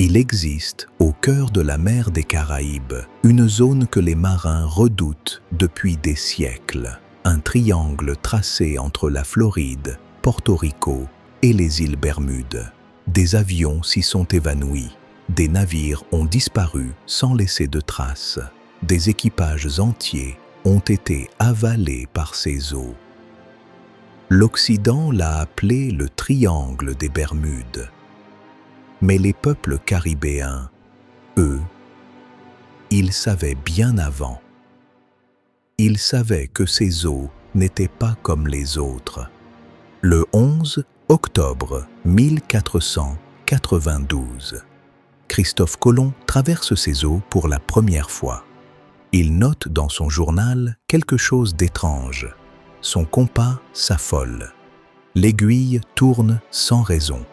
Il existe, au cœur de la mer des Caraïbes, une zone que les marins redoutent depuis des siècles. Un triangle tracé entre la Floride, Porto Rico et les îles Bermudes. Des avions s'y sont évanouis. Des navires ont disparu sans laisser de traces. Des équipages entiers ont été avalés par ces eaux. L'Occident l'a appelé le triangle des Bermudes. Mais les peuples caribéens, eux, ils savaient bien avant. Ils savaient que ces eaux n'étaient pas comme les autres. Le 11 octobre 1492, Christophe Colomb traverse ces eaux pour la première fois. Il note dans son journal quelque chose d'étrange. Son compas s'affole. L'aiguille tourne sans raison.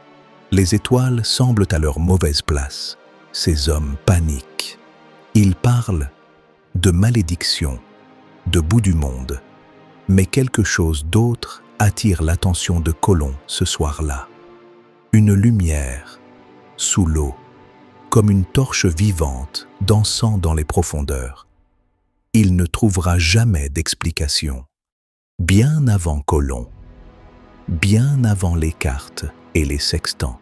Les étoiles semblent à leur mauvaise place. Ces hommes paniquent. Ils parlent de malédiction, de bout du monde. Mais quelque chose d'autre attire l'attention de Colomb ce soir-là. Une lumière, sous l'eau, comme une torche vivante dansant dans les profondeurs. Il ne trouvera jamais d'explication. Bien avant Colomb, bien avant les cartes et les sextants,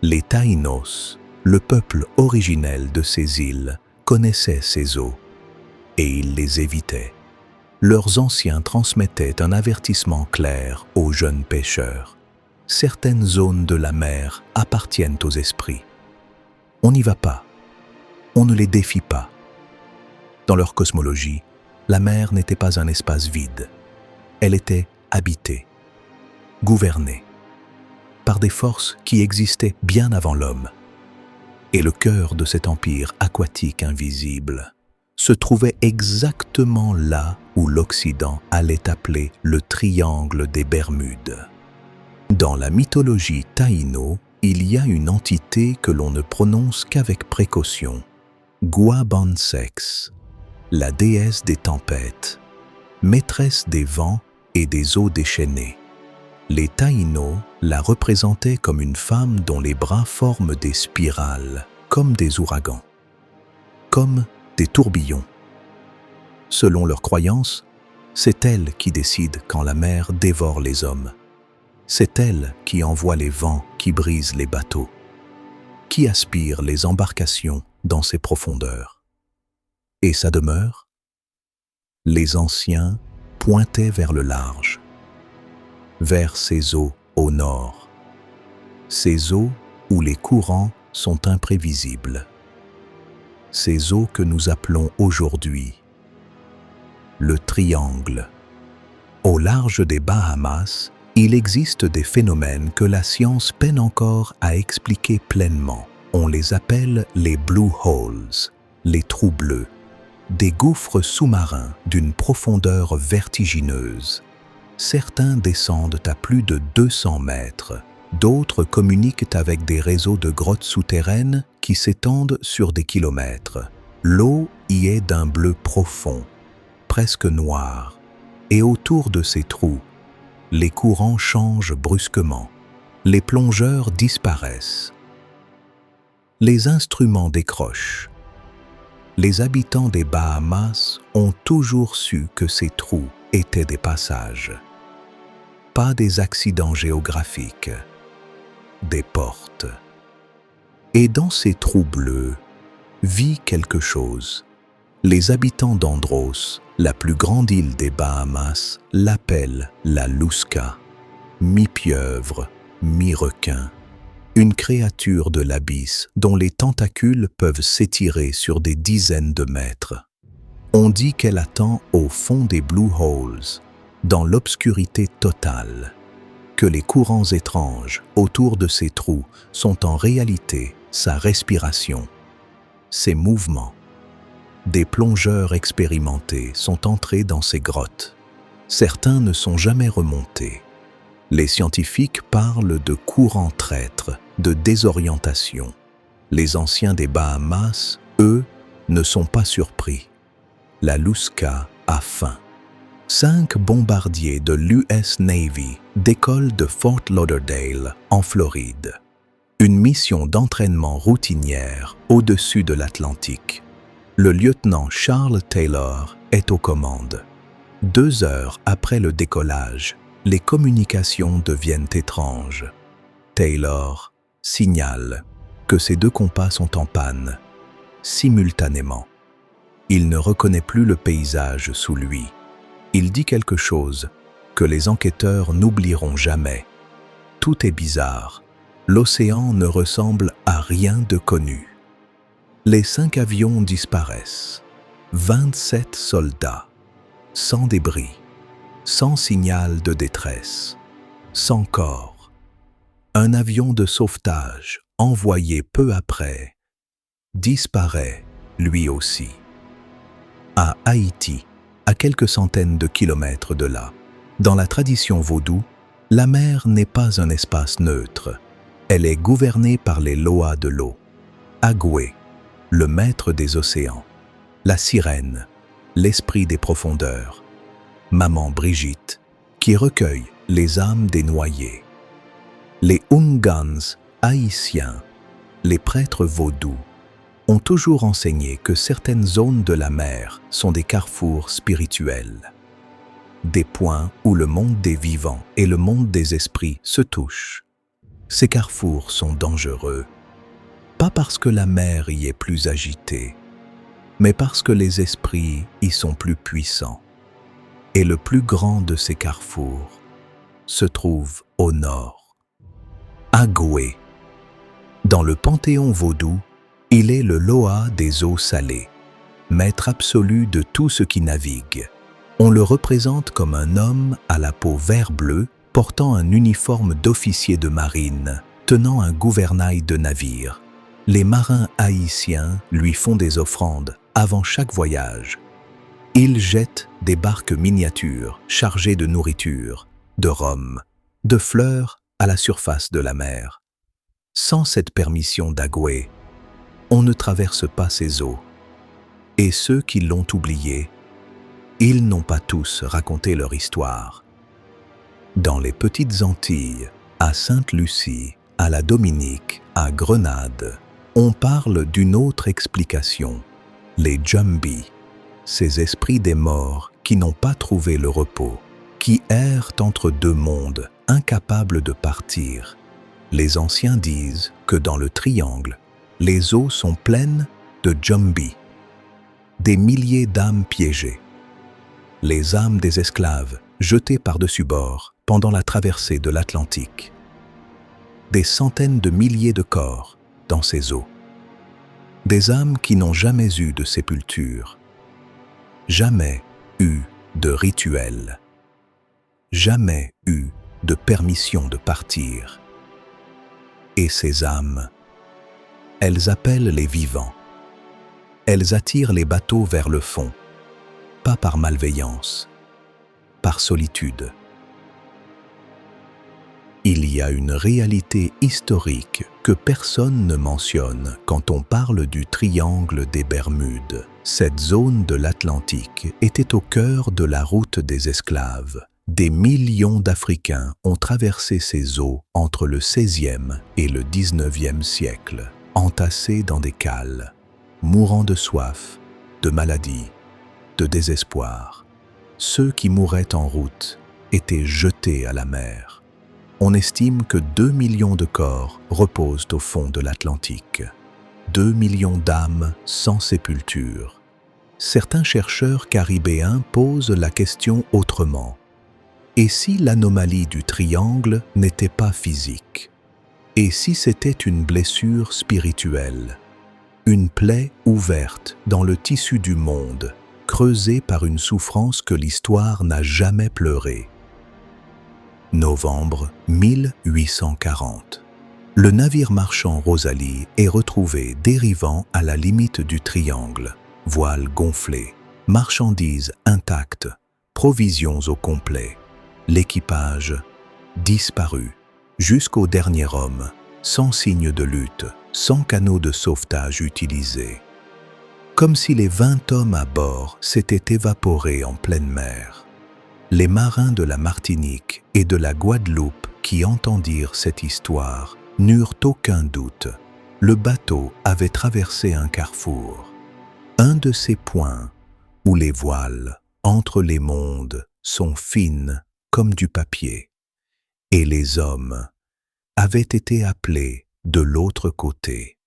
les Taínos, le peuple originel de ces îles, connaissaient ces eaux et ils les évitaient. Leurs anciens transmettaient un avertissement clair aux jeunes pêcheurs. Certaines zones de la mer appartiennent aux esprits. On n'y va pas, on ne les défie pas. Dans leur cosmologie, la mer n'était pas un espace vide. Elle était habitée, gouvernée, par des forces qui existaient bien avant l'homme. Et le cœur de cet empire aquatique invisible se trouvait exactement là où l'Occident allait appeler le triangle des Bermudes. Dans la mythologie taïno, il y a une entité que l'on ne prononce qu'avec précaution, Guabansex, la déesse des tempêtes, maîtresse des vents et des eaux déchaînées. Les Taïnos la représentaient comme une femme dont les bras forment des spirales, comme des ouragans, comme des tourbillons. Selon leurs croyances, c'est elle qui décide quand la mer dévore les hommes. C'est elle qui envoie les vents qui brisent les bateaux, qui aspire les embarcations dans ses profondeurs. Et sa demeure? Les anciens pointaient vers le large, vers ces eaux au nord, ces eaux où les courants sont imprévisibles, ces eaux que nous appelons aujourd'hui le triangle. Au large des Bahamas, il existe des phénomènes que la science peine encore à expliquer pleinement. On les appelle les blue holes, les trous bleus, des gouffres sous-marins d'une profondeur vertigineuse. Certains descendent à plus de 200 mètres, d'autres communiquent avec des réseaux de grottes souterraines qui s'étendent sur des kilomètres. L'eau y est d'un bleu profond, presque noir, et autour de ces trous, les courants changent brusquement, les plongeurs disparaissent. Les instruments décrochent. Les habitants des Bahamas ont toujours su que ces trous étaient des passages, pas des accidents géographiques, des portes. Et dans ces trous bleus vit quelque chose. Les habitants d'Andros, la plus grande île des Bahamas, l'appellent la Lusca, mi-pieuvre, mi-requin, une créature de l'abysse dont les tentacules peuvent s'étirer sur des dizaines de mètres. On dit qu'elle attend au fond des blue holes, dans l'obscurité totale, que les courants étranges autour de ces trous sont en réalité sa respiration, ses mouvements. Des plongeurs expérimentés sont entrés dans ces grottes. Certains ne sont jamais remontés. Les scientifiques parlent de courants traîtres, de désorientation. Les anciens des Bahamas, eux, ne sont pas surpris. La Lusca a faim. 5 bombardiers de l'US Navy décollent de Fort Lauderdale, en Floride. Une mission d'entraînement routinière au-dessus de l'Atlantique. Le lieutenant Charles Taylor est aux commandes. 2 heures après le décollage, les communications deviennent étranges. Taylor signale que ses 2 compas sont en panne, simultanément. Il ne reconnaît plus le paysage sous lui. Il dit quelque chose que les enquêteurs n'oublieront jamais. Tout est bizarre. L'océan ne ressemble à rien de connu. Les 5 avions disparaissent. 27 soldats, sans débris, sans signal de détresse, sans corps. Un avion de sauvetage, envoyé peu après, disparaît lui aussi. À Haïti, à quelques centaines de kilomètres de là, dans la tradition vaudou, la mer n'est pas un espace neutre. Elle est gouvernée par les lois de l'eau. Agoué, le maître des océans. La sirène, l'esprit des profondeurs. Maman Brigitte, qui recueille les âmes des noyés. Les Ungans haïtiens, les prêtres vaudous, ont toujours enseigné que certaines zones de la mer sont des carrefours spirituels. Des points où le monde des vivants et le monde des esprits se touchent. Ces carrefours sont dangereux, pas parce que la mer y est plus agitée, mais parce que les esprits y sont plus puissants. Et le plus grand de ces carrefours se trouve au nord. Agoué. Dans le panthéon vaudou, il est le Loa des eaux salées, maître absolu de tout ce qui navigue. On le représente comme un homme à la peau vert-bleu, portant un uniforme d'officier de marine, tenant un gouvernail de navire. Les marins haïtiens lui font des offrandes avant chaque voyage. Ils jettent des barques miniatures chargées de nourriture, de rhum, de fleurs à la surface de la mer. Sans cette permission d'Agoué, on ne traverse pas ces eaux. Et ceux qui l'ont oublié, ils n'ont pas tous raconté leur histoire. Dans les Petites Antilles, à Sainte-Lucie, à la Dominique, à Grenade, on parle d'une autre explication. Les Djambi, ces esprits des morts qui n'ont pas trouvé le repos, qui errent entre 2 mondes, incapables de partir. Les anciens disent que dans le triangle, les eaux sont pleines de Djambi, des milliers d'âmes piégées. Les âmes des esclaves jetées par-dessus bord pendant la traversée de l'Atlantique. Des centaines de milliers de corps dans ces eaux. Des âmes qui n'ont jamais eu de sépulture, jamais eu de rituel, jamais eu de permission de partir. Et ces âmes, elles appellent les vivants. Elles attirent les bateaux vers le fond, pas par malveillance, par solitude. Il y a une réalité historique que personne ne mentionne quand on parle du triangle des Bermudes. Cette zone de l'Atlantique était au cœur de la route des esclaves. Des millions d'Africains ont traversé ces eaux entre le XVIe et le XIXe siècle, entassés dans des cales, mourant de soif, de maladie, de désespoir. Ceux qui mouraient en route étaient jetés à la mer. On estime que 2 millions de corps reposent au fond de l'Atlantique. 2 millions d'âmes sans sépulture. Certains chercheurs caribéens posent la question autrement. Et si l'anomalie du triangle n'était pas physique? Et si c'était une blessure spirituelle? Une plaie ouverte dans le tissu du monde, creusée par une souffrance que l'histoire n'a jamais pleurée. Novembre 1840. Le navire marchand Rosalie est retrouvé dérivant à la limite du triangle, voiles gonflées, marchandises intactes, provisions au complet, l'équipage disparu, jusqu'au dernier homme, sans signe de lutte, sans canot de sauvetage utilisé. Comme si les 20 hommes à bord s'étaient évaporés en pleine mer. Les marins de la Martinique et de la Guadeloupe qui entendirent cette histoire n'eurent aucun doute. Le bateau avait traversé un carrefour, un de ces points où les voiles entre les mondes sont fines comme du papier, et les hommes avaient été appelés de l'autre côté.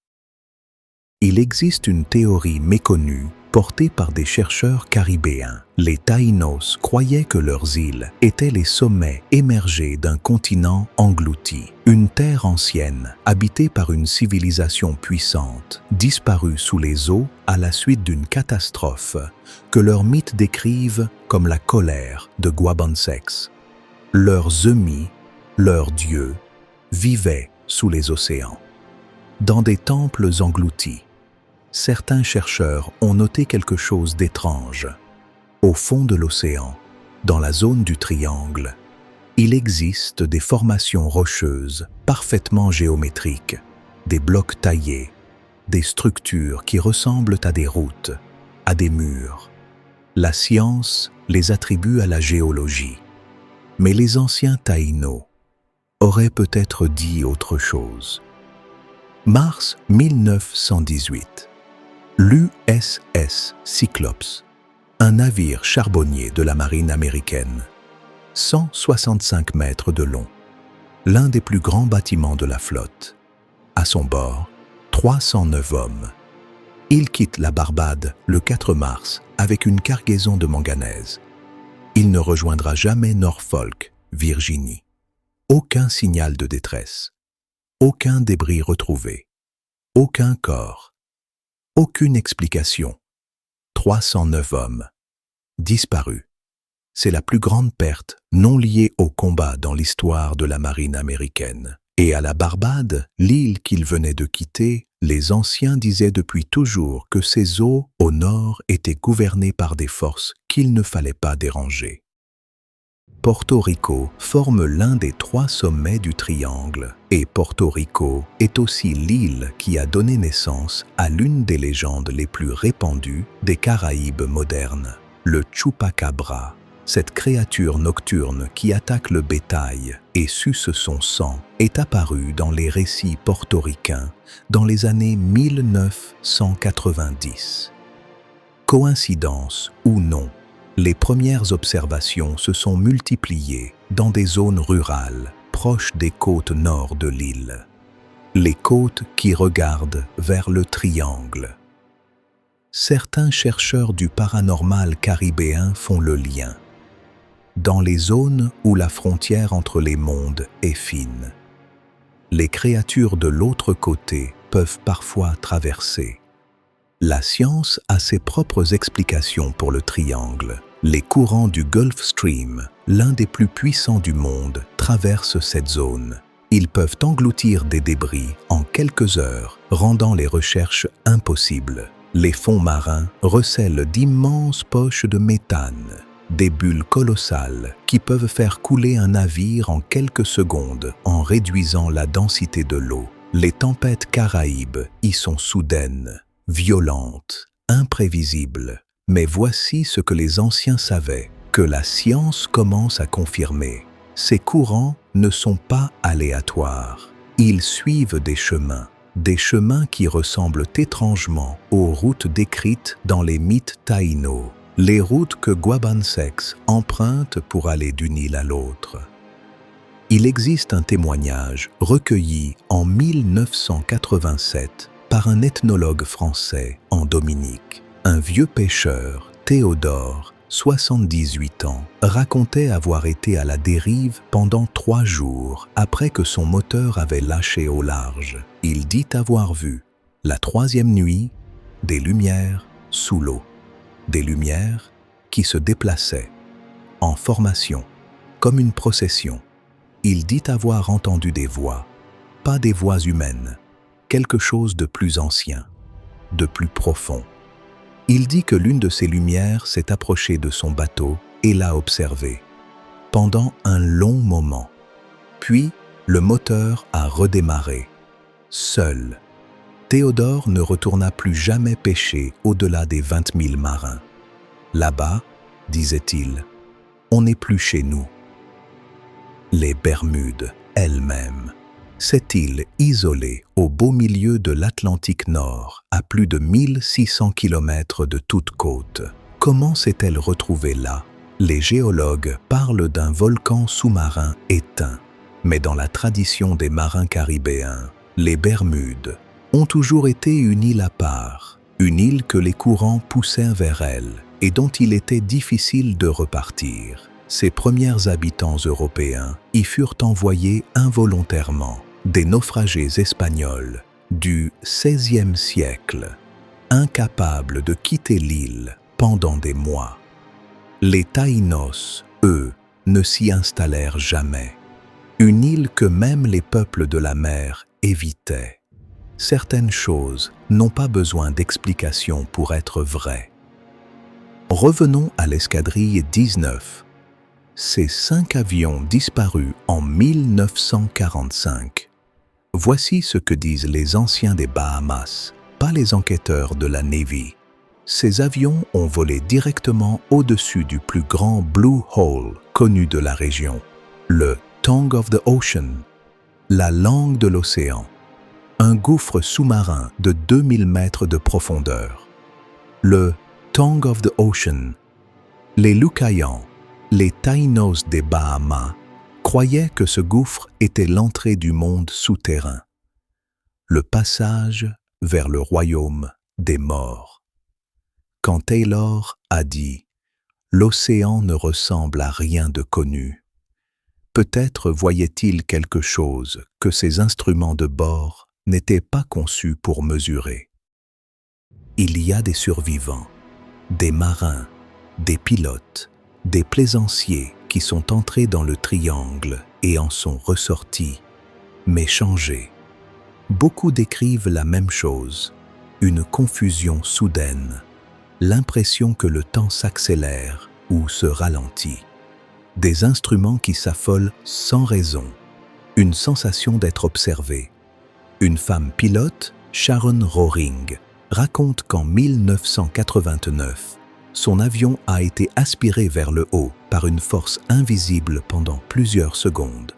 Il existe une théorie méconnue portée par des chercheurs caribéens. Les Taïnos croyaient que leurs îles étaient les sommets émergés d'un continent englouti, une terre ancienne habitée par une civilisation puissante, disparue sous les eaux à la suite d'une catastrophe que leurs mythes décrivent comme la colère de Guabansex. Leurs ennemis, leurs dieux, vivaient sous les océans, dans des temples engloutis. Certains chercheurs ont noté quelque chose d'étrange. Au fond de l'océan, dans la zone du triangle, il existe des formations rocheuses parfaitement géométriques, des blocs taillés, des structures qui ressemblent à des routes, à des murs. La science les attribue à la géologie, mais les anciens Taïnos auraient peut-être dit autre chose. Mars 1918. L'USS Cyclops, un navire charbonnier de la marine américaine, 165 mètres de long, l'un des plus grands bâtiments de la flotte. À son bord, 309 hommes. Il quitte la Barbade le 4 mars avec une cargaison de manganèse. Il ne rejoindra jamais Norfolk, Virginie. Aucun signal de détresse, aucun débris retrouvé, aucun corps. Aucune explication. 309 hommes. Disparus. C'est la plus grande perte non liée au combat dans l'histoire de la marine américaine. Et à la Barbade, l'île qu'ils venaient de quitter, les anciens disaient depuis toujours que ces eaux au nord étaient gouvernées par des forces qu'il ne fallait pas déranger. Porto Rico forme l'un des 3 sommets du triangle, et Porto Rico est aussi l'île qui a donné naissance à l'une des légendes les plus répandues des Caraïbes modernes, le Chupacabra, cette créature nocturne qui attaque le bétail et suce son sang, est apparue dans les récits portoricains dans les années 1990. Coïncidence ou non, les premières observations se sont multipliées dans des zones rurales proches des côtes nord de l'île, les côtes qui regardent vers le triangle. Certains chercheurs du paranormal caribéen font le lien. Dans les zones où la frontière entre les mondes est fine, les créatures de l'autre côté peuvent parfois traverser. La science a ses propres explications pour le triangle. Les courants du Gulf Stream, l'un des plus puissants du monde, traversent cette zone. Ils peuvent engloutir des débris en quelques heures, rendant les recherches impossibles. Les fonds marins recèlent d'immenses poches de méthane, des bulles colossales qui peuvent faire couler un navire en quelques secondes en réduisant la densité de l'eau. Les tempêtes caraïbes y sont soudaines, violentes, imprévisibles. Mais voici ce que les anciens savaient, que la science commence à confirmer. Ces courants ne sont pas aléatoires. Ils suivent des chemins qui ressemblent étrangement aux routes décrites dans les mythes taïnos, les routes que Guabansex emprunte pour aller d'une île à l'autre. Il existe un témoignage recueilli en 1987 par un ethnologue français en Dominique. Un vieux pêcheur, Théodore, 78 ans, racontait avoir été à la dérive pendant 3 jours après que son moteur avait lâché au large. Il dit avoir vu, la 3e nuit, des lumières sous l'eau. Des lumières qui se déplaçaient, en formation, comme une procession. Il dit avoir entendu des voix, pas des voix humaines, quelque chose de plus ancien, de plus profond. Il dit que l'une de ces lumières s'est approchée de son bateau et l'a observé, pendant un long moment. Puis, le moteur a redémarré, seul. Théodore ne retourna plus jamais pêcher au-delà des 20 000 marins. Là-bas, disait-il, on n'est plus chez nous. Les Bermudes elles-mêmes, Cette île isolée au beau milieu de l'Atlantique Nord, à plus de 1600 km de toute côte, comment s'est-elle retrouvée là? Les géologues parlent d'un volcan sous-marin éteint. Mais dans la tradition des marins caribéens, les Bermudes ont toujours été une île à part, une île que les courants poussèrent vers elle et dont il était difficile de repartir. Ses premiers habitants européens y furent envoyés involontairement, des naufragés espagnols du XVIe siècle, incapables de quitter l'île pendant des mois. Les Taïnos, eux, ne s'y installèrent jamais. Une île que même les peuples de la mer évitaient. Certaines choses n'ont pas besoin d'explication pour être vraies. Revenons à l'escadrille 19. Ces 5 avions disparus en 1945. Voici ce que disent les anciens des Bahamas, pas les enquêteurs de la Navy. Ces avions ont volé directement au-dessus du plus grand Blue Hole connu de la région, le Tongue of the Ocean, la langue de l'océan, un gouffre sous-marin de 2000 mètres de profondeur. Le Tongue of the Ocean. Les Lucayans, les Taïnos des Bahamas, croyaient que ce gouffre était l'entrée du monde souterrain, le passage vers le royaume des morts. Quand Taylor a dit « L'océan ne ressemble à rien de connu », peut-être voyait-il quelque chose que ses instruments de bord n'étaient pas conçus pour mesurer. Il y a des survivants, des marins, des pilotes, des plaisanciers qui sont entrés dans le triangle et en sont ressortis, mais changés. Beaucoup décrivent la même chose, une confusion soudaine, l'impression que le temps s'accélère ou se ralentit. Des instruments qui s'affolent sans raison, une sensation d'être observé. Une femme pilote, Sharon Rohring, raconte qu'en 1989, son avion a été aspiré vers le haut par une force invisible pendant plusieurs secondes,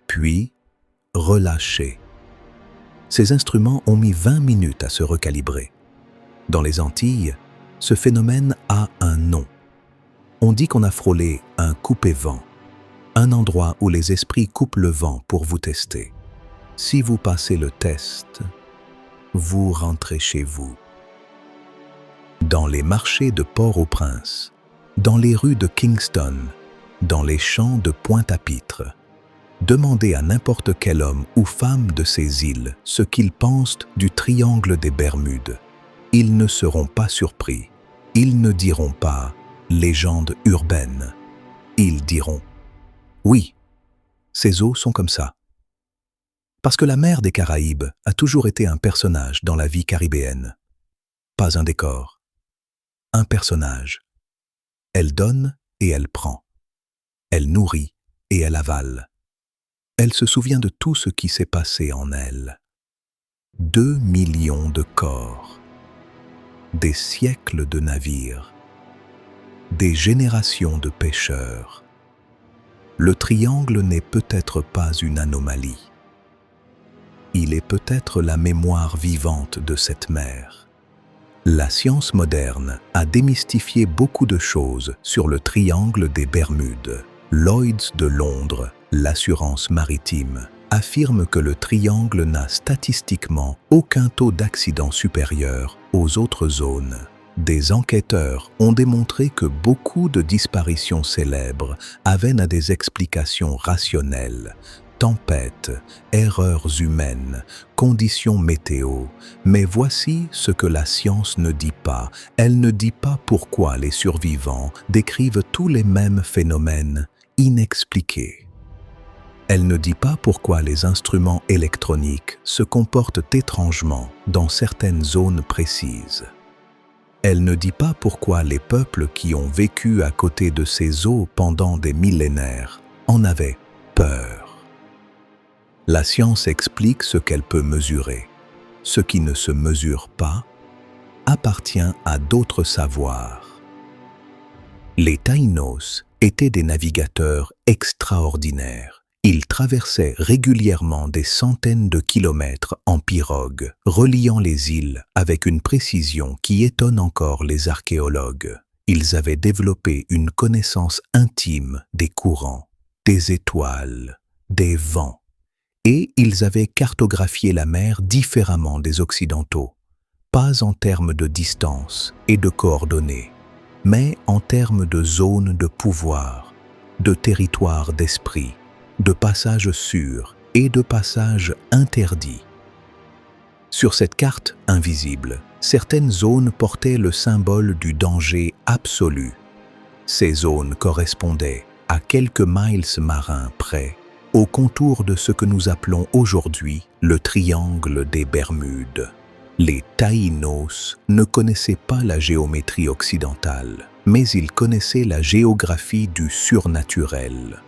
puis relâché. Ces instruments ont mis 20 minutes à se recalibrer. Dans les Antilles, ce phénomène a un nom. On dit qu'on a frôlé un coupé-vent, un endroit où les esprits coupent le vent pour vous tester. Si vous passez le test, vous rentrez chez vous. Dans les marchés de Port-au-Prince, dans les rues de Kingston, dans les champs de Pointe-à-Pitre, demandez à n'importe quel homme ou femme de ces îles ce qu'ils pensent du triangle des Bermudes. Ils ne seront pas surpris. Ils ne diront pas « légende urbaine ». Ils diront « oui, ces eaux sont comme ça ». Parce que la mer des Caraïbes a toujours été un personnage dans la vie caribéenne. Pas un décor, un personnage. Elle donne et elle prend. Elle nourrit et elle avale. Elle se souvient de tout ce qui s'est passé en elle. 2 millions de corps. Des siècles de navires, des générations de pêcheurs. Le triangle n'est peut-être pas une anomalie. Il est peut-être la mémoire vivante de cette mer. La science moderne a démystifié beaucoup de choses sur le triangle des Bermudes. Lloyd's de Londres, l'assurance maritime, affirme que le triangle n'a statistiquement aucun taux d'accident supérieur aux autres zones. Des enquêteurs ont démontré que beaucoup de disparitions célèbres avaient des explications rationnelles. Tempêtes, erreurs humaines, conditions météo. Mais voici ce que la science ne dit pas. Elle ne dit pas pourquoi les survivants décrivent tous les mêmes phénomènes inexpliqués. Elle ne dit pas pourquoi les instruments électroniques se comportent étrangement dans certaines zones précises. Elle ne dit pas pourquoi les peuples qui ont vécu à côté de ces eaux pendant des millénaires en avaient peur. La science explique ce qu'elle peut mesurer. Ce qui ne se mesure pas appartient à d'autres savoirs. Les Taïnos étaient des navigateurs extraordinaires. Ils traversaient régulièrement des centaines de kilomètres en pirogue, reliant les îles avec une précision qui étonne encore les archéologues. Ils avaient développé une connaissance intime des courants, des étoiles, des vents, et ils avaient cartographié la mer différemment des Occidentaux, pas en termes de distance et de coordonnées, mais en termes de zones de pouvoir, de territoires d'esprit, de passages sûrs et de passages interdits. Sur cette carte invisible, certaines zones portaient le symbole du danger absolu. Ces zones correspondaient, à quelques miles marins près, au contour de ce que nous appelons aujourd'hui le triangle des Bermudes. Les Taïnos ne connaissaient pas la géométrie occidentale, mais ils connaissaient la géographie du surnaturel.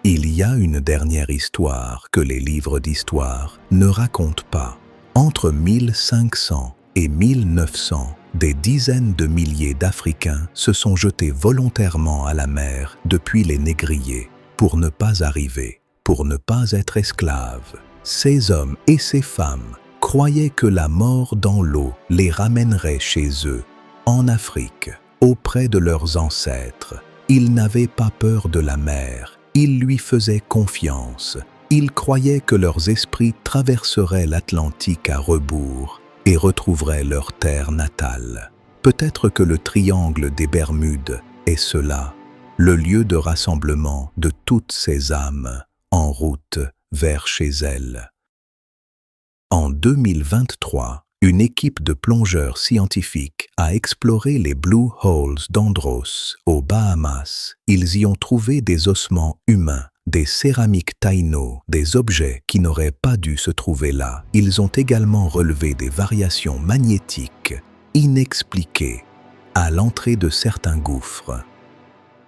Il y a une dernière histoire que les livres d'histoire ne racontent pas. Entre 1500 et 1900, des dizaines de milliers d'Africains se sont jetés volontairement à la mer depuis les négriers pour ne pas arriver, pour ne pas être esclaves. Ces hommes et ces femmes croyaient que la mort dans l'eau les ramènerait chez eux, en Afrique, auprès de leurs ancêtres. Ils n'avaient pas peur de la mer. Ils lui faisaient confiance. Ils croyaient que leurs esprits traverseraient l'Atlantique à rebours et retrouveraient leur terre natale. Peut-être que le triangle des Bermudes est cela, le lieu de rassemblement de toutes ces âmes en route vers chez elles. En 2023, une équipe de plongeurs scientifiques a exploré les Blue Holes d'Andros, aux Bahamas. Ils y ont trouvé des ossements humains, des céramiques taïno, des objets qui n'auraient pas dû se trouver là. Ils ont également relevé des variations magnétiques inexpliquées à l'entrée de certains gouffres.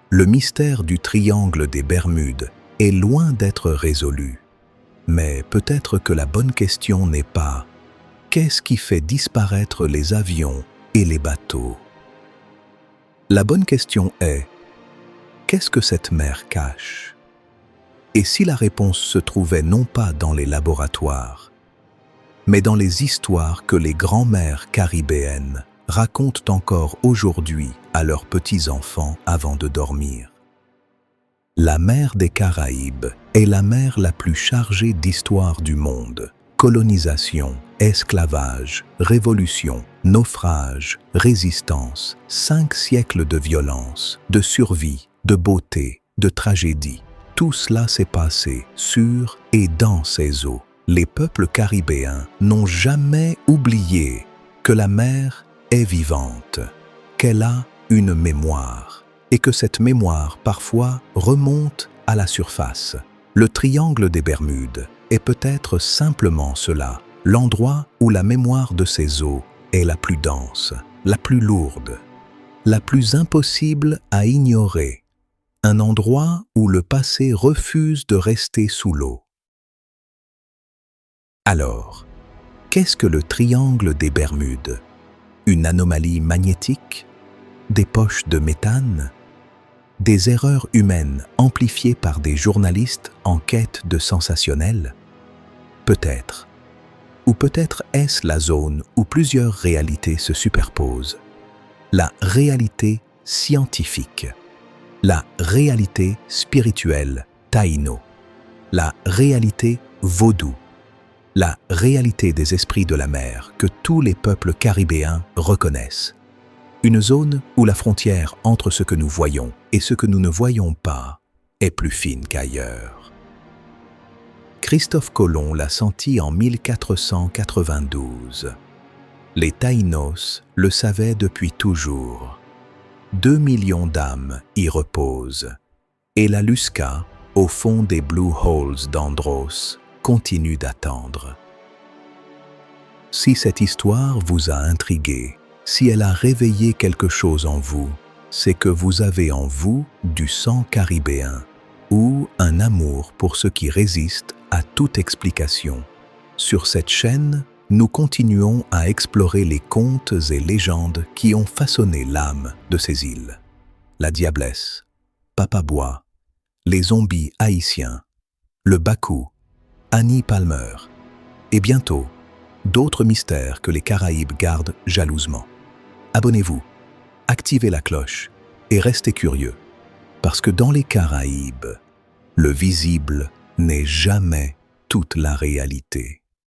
Le mystère du triangle des Bermudes est loin d'être résolu. Mais peut-être que la bonne question n'est pas « Qu'est-ce qui fait disparaître les avions et les bateaux ?» La bonne question est « Qu'est-ce que cette mer cache ?» Et si la réponse se trouvait non pas dans les laboratoires, mais dans les histoires que les grands-mères caribéennes racontent encore aujourd'hui à leurs petits-enfants avant de dormir. La mer des Caraïbes est la mer la plus chargée d'histoire du monde. Colonisation, esclavage, révolution, naufrage, résistance, 5 siècles de violence, de survie, de beauté, de tragédie. Tout cela s'est passé sur et dans ces eaux. Les peuples caribéens n'ont jamais oublié que la mer est vivante, qu'elle a une mémoire, et que cette mémoire parfois remonte à la surface. Le triangle des Bermudes est peut-être simplement cela, l'endroit où la mémoire de ces eaux est la plus dense, la plus lourde, la plus impossible à ignorer, un endroit où le passé refuse de rester sous l'eau. Alors, qu'est-ce que le triangle des Bermudes? Une anomalie magnétique? Des poches de méthane? Des erreurs humaines amplifiées par des journalistes en quête de sensationnel? Peut-être. Ou peut-être est-ce la zone où plusieurs réalités se superposent. La réalité scientifique, la réalité spirituelle taïno, la réalité vaudou, la réalité des esprits de la mer que tous les peuples caribéens reconnaissent. Une zone où la frontière entre ce que nous voyons et ce que nous ne voyons pas est plus fine qu'ailleurs. Christophe Colomb l'a senti en 1492. Les Taïnos le savaient depuis toujours. 2 millions d'âmes y reposent. Et la Lusca, au fond des Blue Holes d'Andros, continue d'attendre. Si cette histoire vous a intrigué, si elle a réveillé quelque chose en vous, c'est que vous avez en vous du sang caribéen ou un amour pour ce qui résiste à toute explication. Sur cette chaîne, nous continuons à explorer les contes et légendes qui ont façonné l'âme de ces îles. La Diablesse, Papabois, les zombies haïtiens, le Bakou, Annie Palmer, et bientôt, d'autres mystères que les Caraïbes gardent jalousement. Abonnez-vous, activez la cloche et restez curieux, parce que dans les Caraïbes, le visible n'est jamais toute la réalité.